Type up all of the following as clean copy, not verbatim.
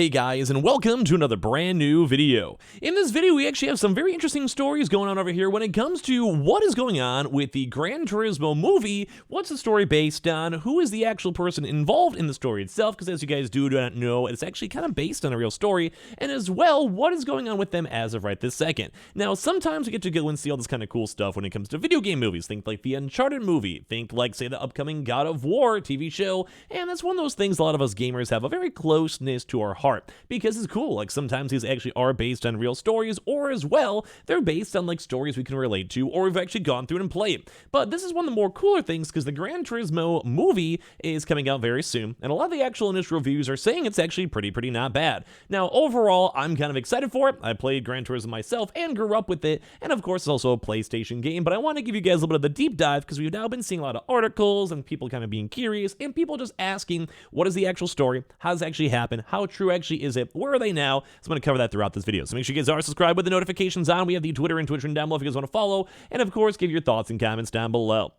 Hey guys, and welcome to another brand new video. In this video, we actually have some very interesting stories going on over here when it comes to what is going on with the Gran Turismo movie. What's the story based on? Who is the actual person involved in the story itself? Because as you guys do not know, it's actually kind of based on a real story. And as well, what is going on with them as of right this second. Now, sometimes we get to go and see all this kind of cool stuff when it comes to video game movies. Think like the Uncharted movie. Think like, say, the upcoming God of War TV show. And that's one of those things a lot of us gamers have a very closeness to our heart, because it's cool. Like, sometimes these actually are based on real stories, or as well, they're based on like stories we can relate to, or we've actually gone through and played. But this is one of the more cooler things, because the Gran Turismo movie is coming out very soon, and a lot of the actual initial reviews are saying it's actually pretty not bad. Now, overall, I'm kind of excited for it. I played Gran Turismo myself and grew up with it, and of course, it's also a PlayStation game, but I want to give you guys a little bit of the deep dive, because we've now been seeing a lot of articles and people kind of being curious, and people just asking, what is the actual story? How does it actually happen? How true actually is it? Where are they now? So I'm going to cover that throughout this video. So make sure you guys are subscribed with the notifications on. We have the Twitter and Twitch down below if you guys want to follow. And of course, give your thoughts and comments down below.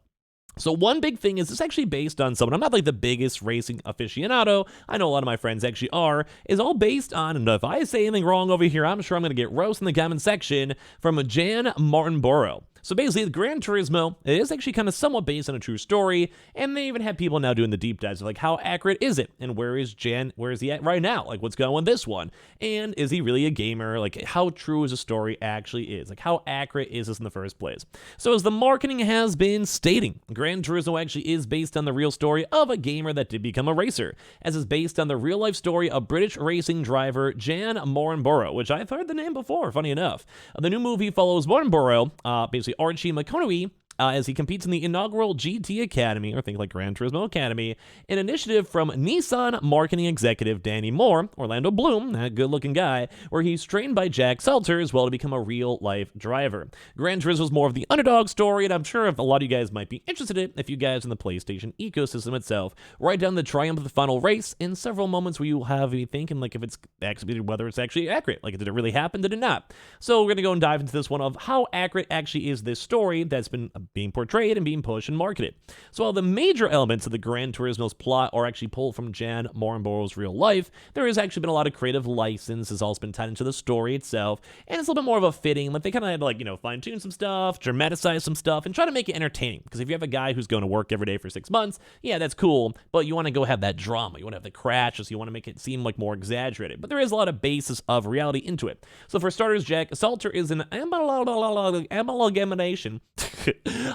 So one big thing is it's actually based on someone, I'm not like the biggest racing aficionado, I know a lot of my friends actually are, is all based on, and if I say anything wrong over here, I'm sure I'm going to get roast in the comment section, from Jann Mardenborough. So basically, the Gran Turismo, it is actually kind of somewhat based on a true story, and they even have people now doing the deep dives of like, how accurate is it? And where is he at right now? Like, what's going on with this one? And is he really a gamer? Like, how true is the story actually is? Like, how accurate is this in the first place? So as the marketing has been stating, Gran Turismo actually is based on the real story of a gamer that did become a racer, as is based on the real-life story of British racing driver Jann Mardenborough, which I've heard the name before, funny enough. The new movie follows Mardenborough, basically Archie McConaughey, as he competes in the inaugural GT Academy, or think like Gran Turismo Academy, an initiative from Nissan marketing executive Danny Moore, Orlando Bloom, that good-looking guy, where he's trained by Jack Seltzer as well to become a real-life driver. Gran Turismo is more of the underdog story, and I'm sure if a lot of you guys might be interested in it if you guys in the PlayStation ecosystem itself, right down the triumph of the final race, in several moments where you have me thinking like if it's actually, whether it's actually accurate, like did it really happen, did it not? So we're going to go and dive into this one of how accurate actually is this story that's been being portrayed and being pushed and marketed. So while the major elements of the Gran Turismo's plot are actually pulled from Jann Mardenborough's real life, there has actually been a lot of creative license has also been tied into the story itself, and it's a little bit more of a fitting, like they kind of had to, like, you know, fine-tune some stuff, dramatize some stuff, and try to make it entertaining, because if you have a guy who's going to work every day for 6 months, yeah, that's cool, but you want to go have that drama, you want to have the crashes, you want to make it seem like more exaggerated, but there is a lot of basis of reality into it. So for starters, Jack Seltzer is an amalgamation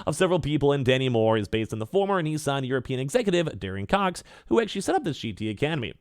of several people, and Danny Moore is based on the former Nissan European executive, Darren Cox, who actually set up this GT Academy.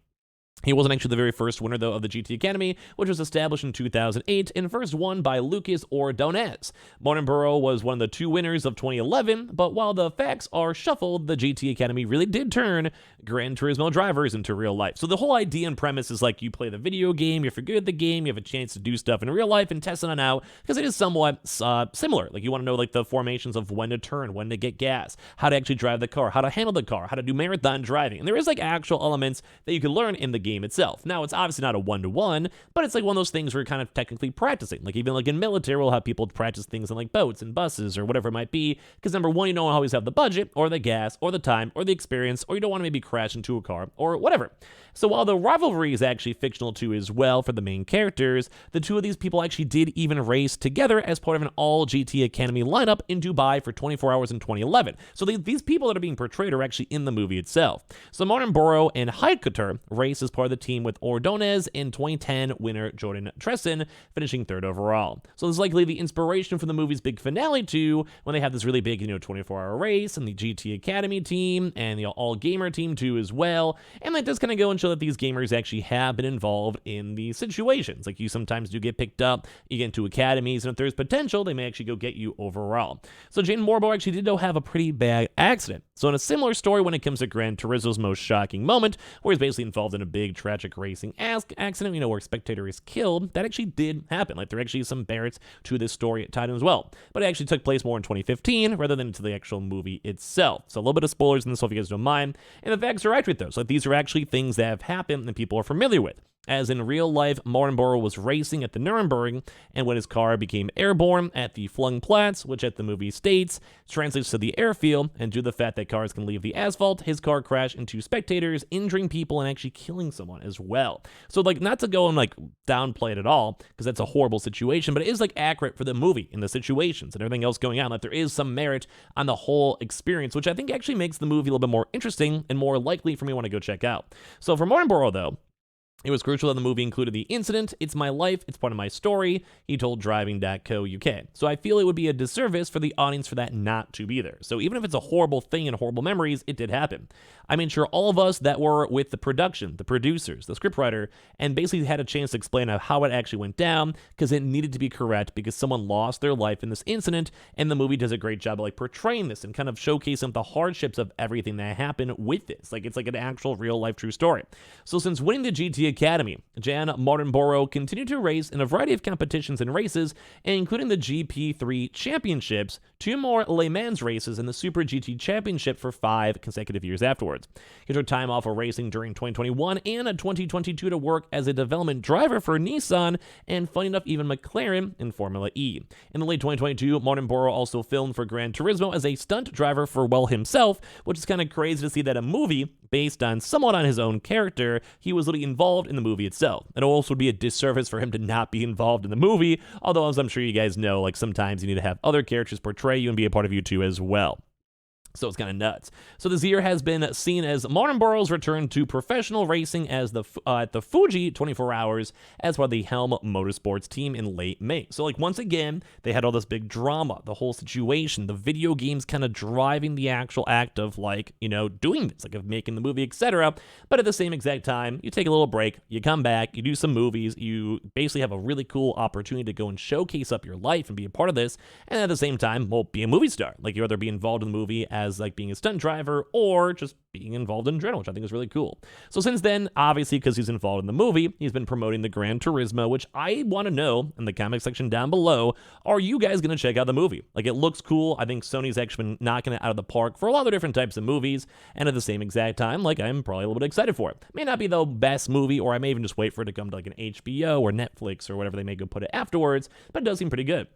He wasn't actually the very first winner, though, of the GT Academy, which was established in 2008 and first won by Lucas Ordonez. Mardenborough was one of the 2 winners of 2011, but while the facts are shuffled, the GT Academy really did turn Gran Turismo drivers into real life. So the whole idea and premise is like you play the video game, you're good at the game, you have a chance to do stuff in real life and test it on out, because it is somewhat similar. Like, you want to know like the formations of when to turn, when to get gas, how to actually drive the car, how to handle the car, how to do marathon driving. And there is like actual elements that you can learn in the game itself. Now, it's obviously not a one-to-one, but it's like one of those things where you're kind of technically practicing. Like, even like in military, we'll have people practice things on like boats and buses or whatever it might be, because number one, you don't always have the budget or the gas or the time or the experience, or you don't want to maybe crash into a car or whatever. So while the rivalry is actually fictional too as well for the main characters, the 2 of these people actually did even race together as part of an all GT Academy lineup in Dubai for 24 hours in 2011. So these people that are being portrayed are actually in the movie itself. So Mardenborough and Heidkutter race as part of the team with Ordonez and 2010 winner Jordan Tresson finishing 3rd overall. So this is likely the inspiration for the movie's big finale too, when they have this really big, 24-hour race, and the GT Academy team and the all gamer team too as well. And that does kind of go and show that these gamers actually have been involved in these situations. Like, you sometimes do get picked up, you get into academies, and if there's potential, they may actually go get you overall. So Jann Mardenborough actually did have a pretty bad accident. So in a similar story when it comes to Gran Turismo's most shocking moment, where he's basically involved in a big tragic racing accident, where a spectator is killed, that actually did happen. Like, there actually is some merits to this story tied in as well. But it actually took place more in 2015 rather than to the actual movie itself. So a little bit of spoilers in this, so if you guys don't mind. And the facts are accurate though. So these are actually things that have happened and people are familiar with. as in real life, Mardenborough was racing at the Nuremberg, and when his car became airborne at the Flugplatz, which at the movie states translates to the airfield, and due to the fact that cars can leave the asphalt, his car crashed into spectators, injuring people and actually killing someone as well. So like, not to go and like downplay it at all, because that's a horrible situation, but it is like accurate for the movie and the situations and everything else going on. Like there is some merit on the whole experience, which I think actually makes the movie a little bit more interesting and more likely for me to want to go check out. So for Mardenborough though, it was crucial that the movie included the incident. It's my life. It's part of my story, he told driving.co.uk. So I feel it would be a disservice for the audience for that not to be there. So even if it's a horrible thing and horrible memories, it did happen. I made sure all of us that were with the production, the producers, the scriptwriter, and basically had a chance to explain how it actually went down, because it needed to be correct because someone lost their life in this incident, and the movie does a great job of like portraying this and kind of showcasing the hardships of everything that happened with this. Like it's like an actual real life true story. So since winning the GT Academy, Jann Mardenborough continued to race in a variety of competitions and races, including the GP3 Championships, 2 more Le Mans races, and the Super GT Championship for 5 consecutive years afterwards. He took time off of racing during 2021 and 2022 to work as a development driver for Nissan and, funny enough, even McLaren in Formula E. In the late 2022, Mardenborough also filmed for Gran Turismo as a stunt driver for himself, which is kind of crazy to see that a movie based on somewhat on his own character, he was literally involved in the movie itself. It also would be a disservice for him to not be involved in the movie, although as I'm sure you guys know, like sometimes you need to have other characters portray you and be a part of you too as well. So it's kind of nuts. So this year has been seen as Mardenborough's return to professional racing as at the Fuji 24 Hours as part of the Helm Motorsports team in late May. So like once again, they had all this big drama, the whole situation, the video games kind of driving the actual act of like, you know, doing this, like of making the movie, etc. But at the same exact time, you take a little break, you come back, you do some movies, you basically have a really cool opportunity to go and showcase up your life and be a part of this, and at the same time, well, be a movie star. Like you either be involved in the movie as like being a stunt driver or just being involved in general, which I think is really cool. So since then, obviously, because he's involved in the movie, he's been promoting the Gran Turismo, which I want to know in the comment section down below, are you guys going to check out the movie? Like, it looks cool. I think Sony's actually been knocking it out of the park for a lot of different types of movies, and at the same exact time, like, I'm probably a little bit excited for it. May not be the best movie, or I may even just wait for it to come to like an HBO or Netflix or whatever they may go put it afterwards, but it does seem pretty good.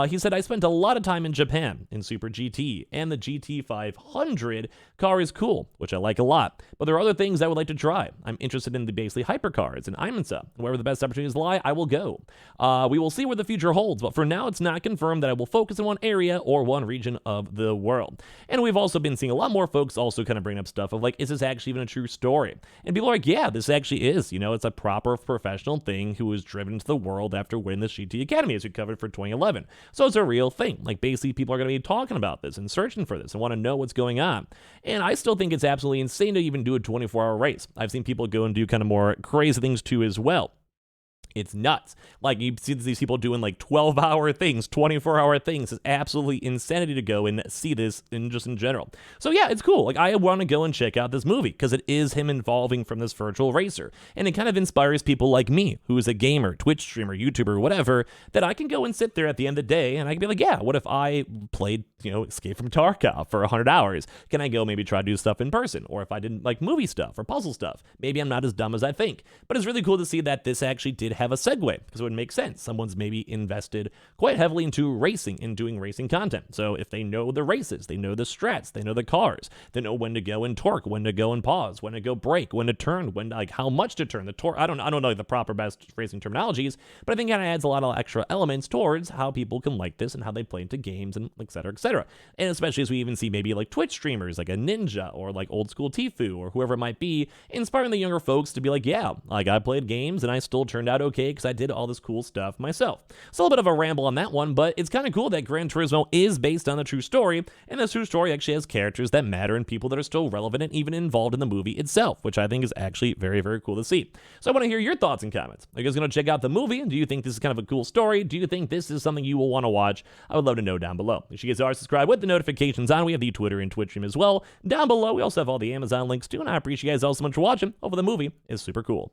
He said, I spent a lot of time in Japan in Super GT, and the GT 500 car is cool, which I like a lot, but there are other things I would like to try. I'm interested in the basically hypercars and IMSA. Wherever the best opportunities lie, I will go. We will see where the future holds, but for now, it's not confirmed that I will focus in one area or one region of the world. And we've also been seeing a lot more folks also kind of bring up stuff of like, is this actually even a true story? And people are like, yeah, this actually is. You know, it's a proper professional thing who was driven into the world after winning the GT Academy, as we covered for 2011. So it's a real thing. Like, basically, people are going to be talking about this and searching for this and want to know what's going on. And I still think it's absolutely insane to even do a 24-hour race. I've seen people go and do kind of more crazy things too as well. It's nuts. Like, you see these people doing like 12-hour things, 24-hour things. It's absolutely insanity to go and see this in general. So yeah, it's cool. Like, I want to go and check out this movie because it is him evolving from this virtual racer. And it kind of inspires people like me, who is a gamer, Twitch streamer, YouTuber, whatever, that I can go and sit there at the end of the day and I can be like, yeah, what if I played, you know, Escape from Tarkov for 100 hours? Can I go maybe try to do stuff in person? Or if I didn't like movie stuff or puzzle stuff, maybe I'm not as dumb as I think. But it's really cool to see that this actually did have a segue, because it would make sense. Someone's maybe invested quite heavily into racing and doing racing content. So if they know the races, they know the strats, they know the cars, they know when to go and torque, when to go and pause, when to go brake, when to turn, when like how much to turn, the torque. I don't know the proper best racing terminologies, but I think it kind of adds a lot of extra elements towards how people can like this and how they play into games and et cetera, et cetera. And especially as we even see maybe like Twitch streamers like a Ninja or like old school Tfue or whoever it might be, inspiring the younger folks to be like, yeah, like I played games and I still turned out okay because I did all this cool stuff myself. It's a little bit of a ramble on that one, but it's kind of cool that Gran Turismo is based on a true story, and this true story actually has characters that matter and people that are still relevant and even involved in the movie itself, which I think is actually very, very cool to see. So I want to hear your thoughts and comments. Are you guys going to check out the movie? Do you think this is kind of a cool story? Do you think this is something you will want to watch? I would love to know down below. Make sure you guys are subscribed with the notifications on. We have the Twitter and Twitch stream as well. Down below, we also have all the Amazon links too, and I appreciate you guys all so much for watching. Hopefully the movie is super cool.